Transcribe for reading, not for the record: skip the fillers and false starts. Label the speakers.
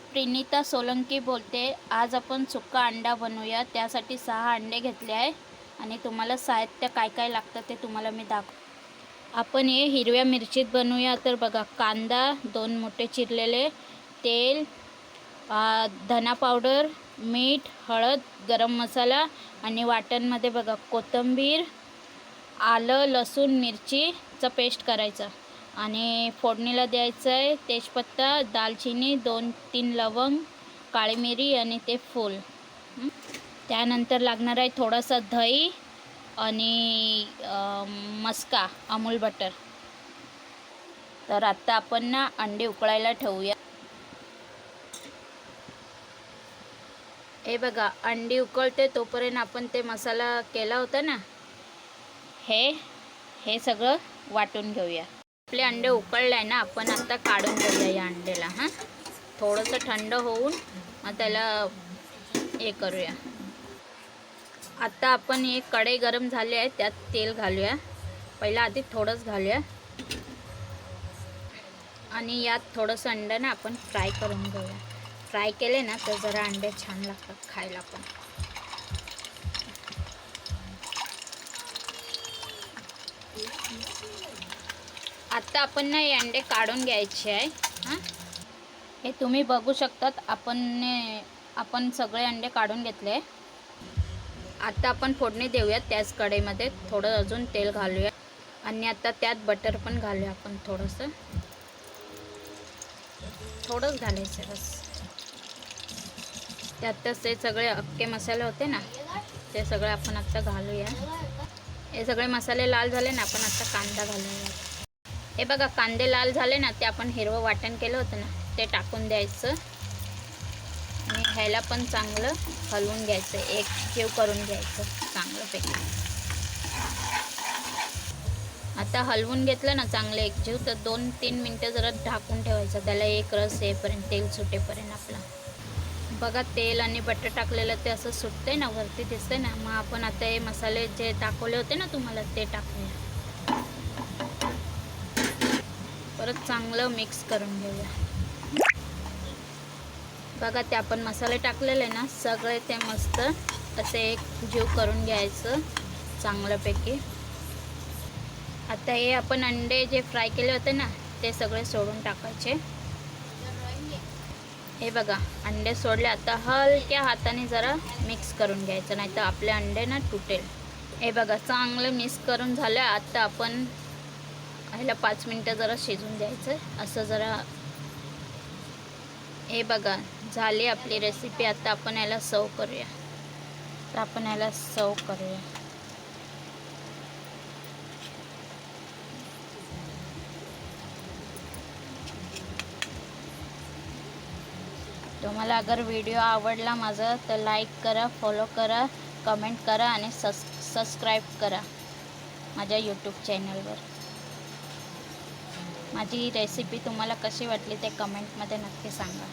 Speaker 1: प्रणिता सोलंकी बोलते। आज आपण सुक्का अंडा बनवूया। त्यासाठी 6 अंडे घेतले आहे आणि तुम्हाला साहित्य काय काय लागतं ते तुम्हाला मी आपण हे हिरव्या मिरचीत बनवूया। तर बघा, कांदा 2 मोठे चिरलेले, तेल, धना पावडर, मीठ, हळद, गरम मसाला आणि वाटणमध्ये बघा कोथिंबीर, आलं, लसूण, मिरचीचं पेस्ट करायचं आणि फोडणीला द्यायचं आहे तेजपत्ता, दालचिनी, 2-3 लवंग, काळी मिरी आणि ते फूल। त्यानंतर लागणार आहे थोडासा दही आणि मस्का अमूल बटर। तर आता आपण ना अंडे उकळायला ठेवूया। हे बघा, अंडी उकळते तोपर्यंत आपण ते मसाला केला होता ना, हे सगळं वाटून घेऊया। आपले अंडे उकळले आहे ना, आपण आता काढून घेऊया या अंड्याला। थोडंसं थंड होऊन मग त्याला हे करूया। आता आपण एक कढई गरम झाली आहे, त्यात तेल घालूया। पहिला आधी थोडंच घालूया आणि यात थोडंसं अंडं ना आपण फ्राय करून घेऊया। फ्राय केले ना तर जरा अंडे छान लागतात खायला पण। आता आपण ना हे अंडे काढून घ्यायचे आहे। हे तुम्ही बघू शकतात, आपण सगळे अंडे काढून घेतले। आता आपण फोडणी देऊया त्याच कढईमध्ये, थोडं अजून तेल घालूया आणि आता त्यात बटर पण घालूया आपण। थोडंच घालायचं बस। त्यातच ते सगळे अख्खे मसाले होते ना, ते सगळे आपण आता घालूया। हे सगळे मसाले लाल झाले ना, आपण आता कांदा घालूया। हे बघा, कांदे लाल झाले ना, ते आपण हिरवं वाटण केलं होतं ना, ते टाकून द्यायचं आणि ह्याला पण चांगलं हलवून घ्यायचं, एक जीव करून घ्यायचं चांगलंपैकी। आता हलवून घेतलं ना चांगलं एक जीव, तर 2-3 मिनटं जरा ढाकून ठेवायचं, त्याला एक रस येईपर्यंत, तेल सुटेपर्यंत आपला। बघा, तेल आणि बटर टाकलेलं ते असं सुटतंय ना, वरती दिसतंय ना। मग आपण आता हे मसाले जे दाखवले होते ना तुम्हाला, ते टाकूया। परत चांगलं मिक्स करून घेऊया। बघा, ते आपण मसाले टाकलेले ना सगळे, ते मस्त असे एक जीव करून घ्यायचं चांगल्यापैकी। आता हे आपण अंडे जे फ्राय केले होते ना, ते सगळे सोडून टाकायचे। हे बघा, अंडे सोडले। आता हलक्या हाताने जरा मिक्स करून घ्यायचं, नाही तर आपले अंडे ना तुटेल। हे बघा, चांगलं मिक्स करून झालं। आता आपण ह्याला 5 मिनटं जरा शिजून द्यायचं असं जरा। हे बघा, झाली आपली रेसिपी। आता आपण याला सर्व करूया। तुम्हाला अगर व्हिडिओ आवडला माझा तर लाईक करा, फॉलो करा, कमेंट करा आणि सबस्क्राईब करा माझ्या यूट्यूब चॅनलवर। माझी रेसिपी तुम्हाला कशी वाटली ते कमेंटमध्ये नक्की सांगा।